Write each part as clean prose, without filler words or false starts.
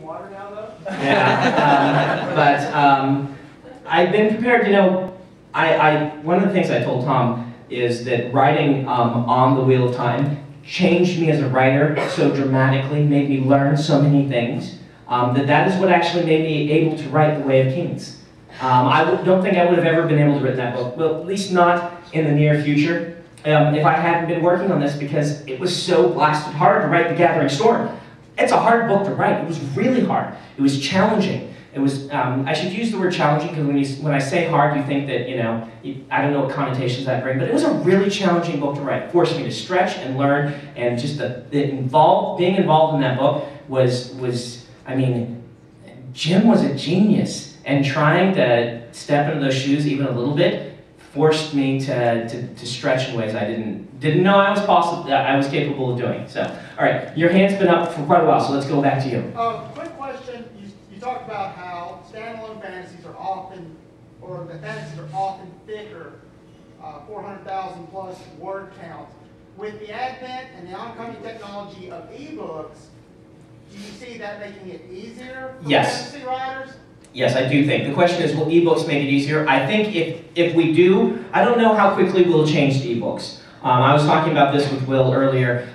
water now, though? Yeah, I've been prepared. You know, one of the things I told Tom is that writing on the Wheel of Time changed me as a writer so dramatically, made me learn so many things, that is what actually made me able to write The Way of Kings. I don't think I would have ever been able to write that book, well, at least not in the near future, if I hadn't been working on this, because it was so blasted hard to write The Gathering Storm. It's a hard book to write. It was really hard. It was challenging. It was, I should use the word challenging, because when I say hard, you think that, you know, I don't know what connotations that bring, but it was a really challenging book to write. It forced me to stretch and learn, and just being involved in that book was, I mean, Jim was a genius, and trying to step into those shoes even a little bit forced me to stretch in ways I didn't know I was capable of doing. So, all right, your hand's been up for quite a while, so let's go back to you. Quick question. You talked about how standalone fantasies are often, or the fantasies are often thicker, 400,000 plus word count. With the advent and the oncoming technology of ebooks, do you see that making it easier for fantasy writers? Yes, I do think. The question is, will ebooks make it easier? I think if we do, I don't know how quickly we'll change to ebooks. I was talking about this with Will earlier.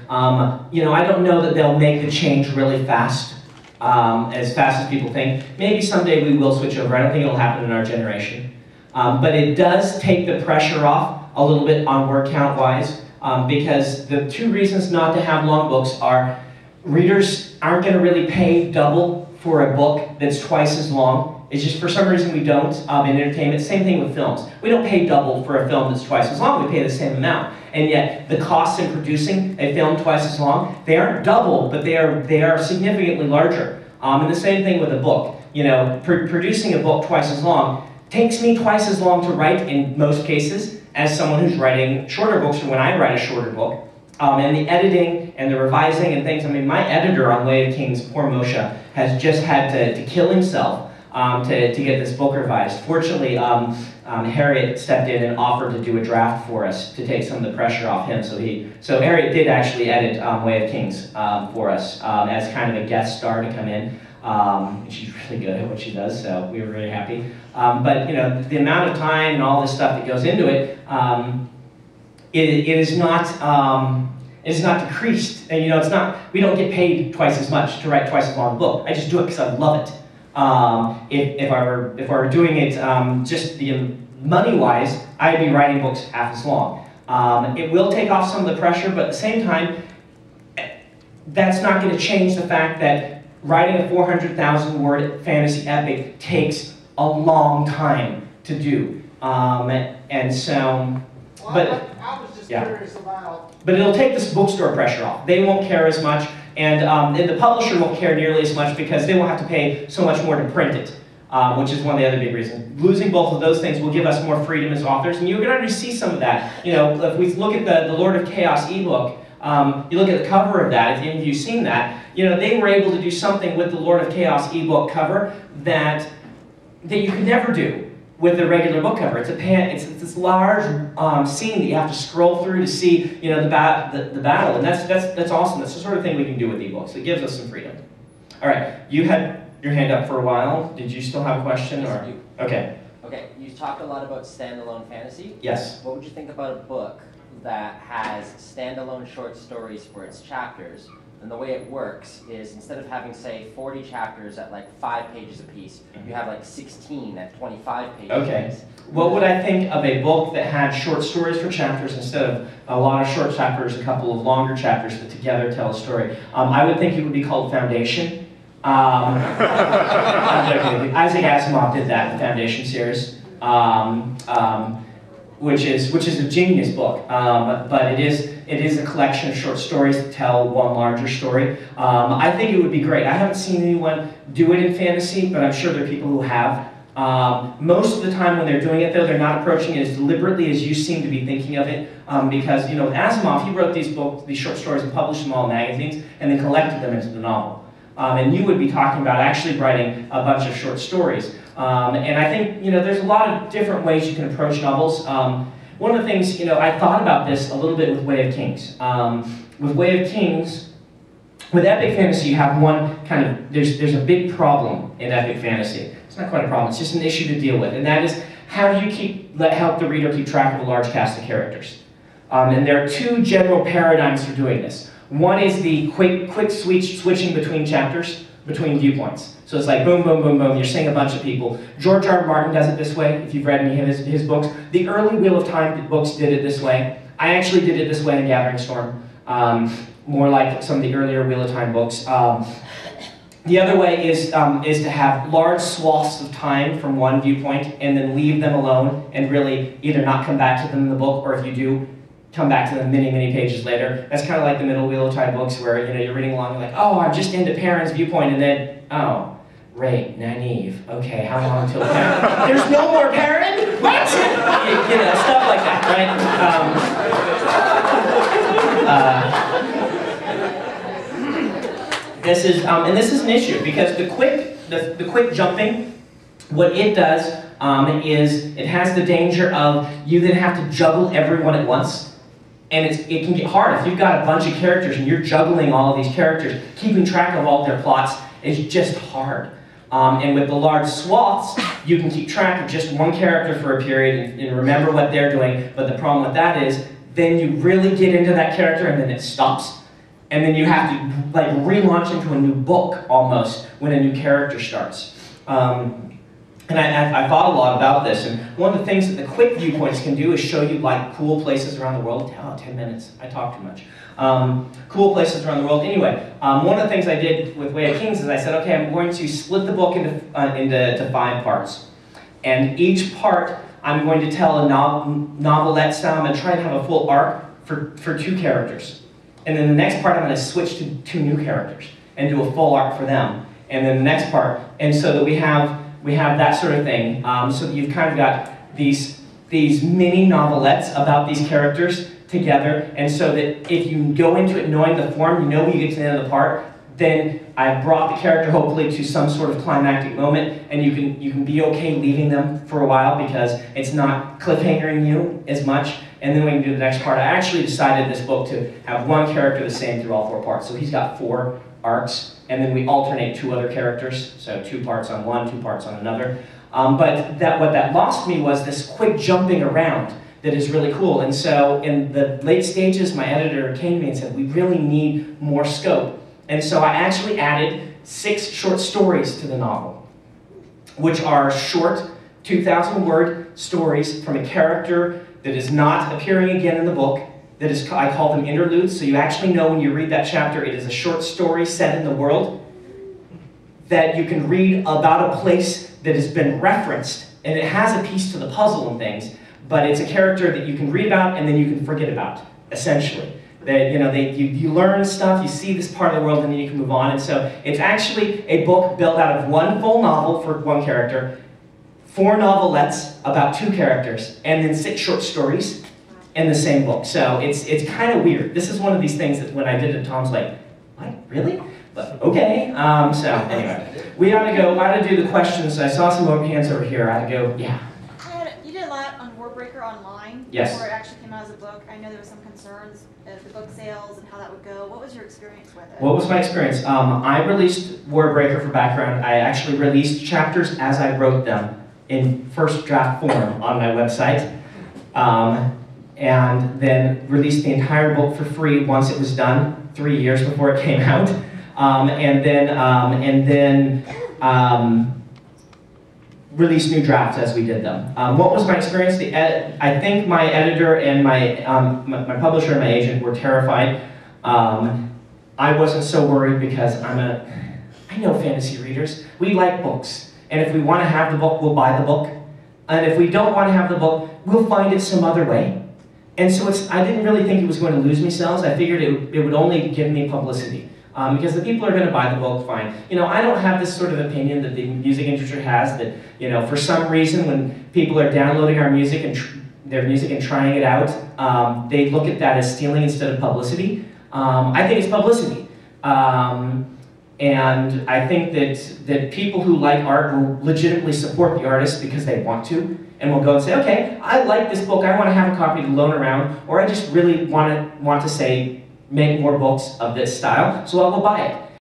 You know, I don't know that they'll make the change really fast as people think. Maybe someday we will switch over. I don't think it'll happen in our generation. But it does take the pressure off a little bit on word count wise, because the two reasons not to have long books are readers aren't going to really pay double for a book that's twice as long. It's just for some reason we don't in entertainment. Same thing with films. We don't pay double for a film that's twice as long. We pay the same amount. And yet the costs in producing a film twice as long, they aren't double, but they are significantly larger. And the same thing with a book. You know, producing a book twice as long takes me twice as long to write in most cases as someone who's writing shorter books, or when I write a shorter book. And the editing and the revising and things. I mean, my editor on Way of Kings, poor Moshe, has just had to kill himself to get this book revised. Fortunately, Harriet stepped in and offered to do a draft for us to take some of the pressure off him. So Harriet did actually edit Way of Kings for us as kind of a guest star to come in. She's really good at what she does, so we were really happy. But you know, the amount of time and all this stuff that goes into it, it is not decreased. And you know, it's not, we don't get paid twice as much to write twice as long a book. I just do it because I love it. If I were doing it just the money-wise, I'd be writing books half as long. It will take off some of the pressure, but at the same time, that's not going to change the fact that writing a 400,000 word fantasy epic takes a long time to do. And so, well, I was just curious about... But it'll take this bookstore pressure off. They won't care as much, and the publisher won't care nearly as much because they won't have to pay so much more to print it, which is one of the other big reasons. Losing both of those things will give us more freedom as authors, and you're going to see some of that. You know, if we look at the Lord of Chaos ebook, you look at the cover of that, if any of you've seen that, you know, they were able to do something with the Lord of Chaos ebook cover that you could never do with the regular book cover. It's this large scene that you have to scroll through to see, you know, the battle, and that's awesome. That's the sort of thing we can do with ebooks. It gives us some freedom. All right, you had your hand up for a while. Did you still have a question? Yes, or okay? Okay, you talked a lot about standalone fantasy. Yes. What would you think about a book that has standalone short stories for its chapters? And the way it works is, instead of having, say, 40 chapters at like 5 pages apiece, you have like 16 at 25 pages apiece. What would I think of a book that had short stories for chapters instead of a lot of short chapters, a couple of longer chapters that together tell a story? I would think it would be called Foundation. I'm joking. Isaac Asimov did that in the Foundation series, which is a genius book, but it is a collection of short stories that tell one larger story. I think it would be great. I haven't seen anyone do it in fantasy, but I'm sure there are people who have. Most of the time when they're doing it, though, they're not approaching it as deliberately as you seem to be thinking of it, because, you know, with Asimov, he wrote these short stories and published them all in magazines, and then collected them into the novel. And you would be talking about actually writing a bunch of short stories. And I think, you know, there's a lot of different ways you can approach novels. One of the things, you know, I thought about this a little bit with Way of Kings. With Way of Kings, with epic fantasy, you have one kind of, there's a big problem in epic fantasy. It's not quite a problem, it's just an issue to deal with, and that is, how do you help the reader keep track of a large cast of characters? And there are two general paradigms for doing this. One is the quick switching between chapters, between viewpoints. So it's like boom, boom, boom, boom, you're seeing a bunch of people. George R. R. Martin does it this way, if you've read any of his books. The early Wheel of Time books did it this way. I actually did it this way in Gathering Storm, more like some of the earlier Wheel of Time books. The other way is to have large swaths of time from one viewpoint and then leave them alone and really either not come back to them in the book, or if you do, come back to them many, many pages later. That's kind of like the middle Wheel of Time books where you're reading along, you're like, oh, I'm just into Perrin's viewpoint, and then, oh, Ray, Nynaeve. Okay, how long till Perrin? There's no more Perrin? What? Stuff like that, right? This is an issue because the quick jumping, what it does is it has the danger of you then have to juggle everyone at once. And it can get hard. If you've got a bunch of characters and you're juggling all of these characters, keeping track of all their plots is just hard. And with the large swaths, you can keep track of just one character for a period and remember what they're doing. But the problem with that is, then you really get into that character and then it stops. And then you have to like relaunch into a new book almost when a new character starts. And I thought a lot about this, and one of the things that the quick viewpoints can do is show you like cool places around the world. Oh, 10 minutes, I talk too much. Cool places around the world. Anyway, one of the things I did with Way of Kings is I said, okay, I'm going to split the book into 5 parts. And each part, I'm going to tell a novelette style. I'm going to try and have a full arc for 2 characters. And then the next part, I'm going to switch to 2 new characters and do a full arc for them. And then the next part, and so that we have that sort of thing, so that you've kind of got these mini novelettes about these characters together, and so that if you go into it knowing the form, you know when you get to the end of the part, then I brought the character hopefully to some sort of climactic moment, and you can be okay leaving them for a while because it's not cliffhangering you as much, and then we can do the next part. I actually decided this book to have one character the same through all 4 parts, so he's got 4 arcs, and then we alternate 2 other characters, so 2 parts on one, 2 parts on another. But what that lost me was this quick jumping around that is really cool. And so in the late stages, my editor came to me and said, we really need more scope. And so I actually added 6 short stories to the novel, which are short 2,000-word stories from a character that is not appearing again in the book. That is, I call them interludes, so you actually know when you read that chapter, it is a short story set in the world that you can read about a place that has been referenced, and it has a piece to the puzzle and things, but it's a character that you can read about and then you can forget about, essentially. That you learn stuff, you see this part of the world, and then you can move on. And so it's actually a book built out of 1 full novel for 1 character, 4 novelettes about 2 characters, and then 6 short stories in the same book. So it's kind of weird. This is one of these things that when I did it, Tom's like, what, really? But okay, so anyway. We ought to do the questions. I saw some hands over here. I ought to go, yeah. You did a lot on Warbreaker Online Yes. before it actually came out as a book. I know there were some concerns of the book sales and how that would go. What was your experience with it? What was my experience? I released Warbreaker for background. I actually released chapters as I wrote them in first draft form on my website. And then released the entire book for free once it was done, 3 years before it came out. And then release new drafts as we did them. What was my experience? I think my editor and my publisher and my agent were terrified. I wasn't so worried because I know fantasy readers. We like books. And if we want to have the book, we'll buy the book. And if we don't want to have the book, we'll find it some other way. And so I didn't really think it was going to lose me sales. I figured it would only give me publicity. Because the people are going to buy the book, fine. I don't have this sort of opinion that the music industry has that, for some reason when people are downloading our music and their music and trying it out, they look at that as stealing instead of publicity. I think it's publicity. And I think that people who like art will legitimately support the artist because they want to, and will go and say, okay, I like this book, I want to have a copy to loan around, or I just really want to say, make more books of this style, so I'll go buy it.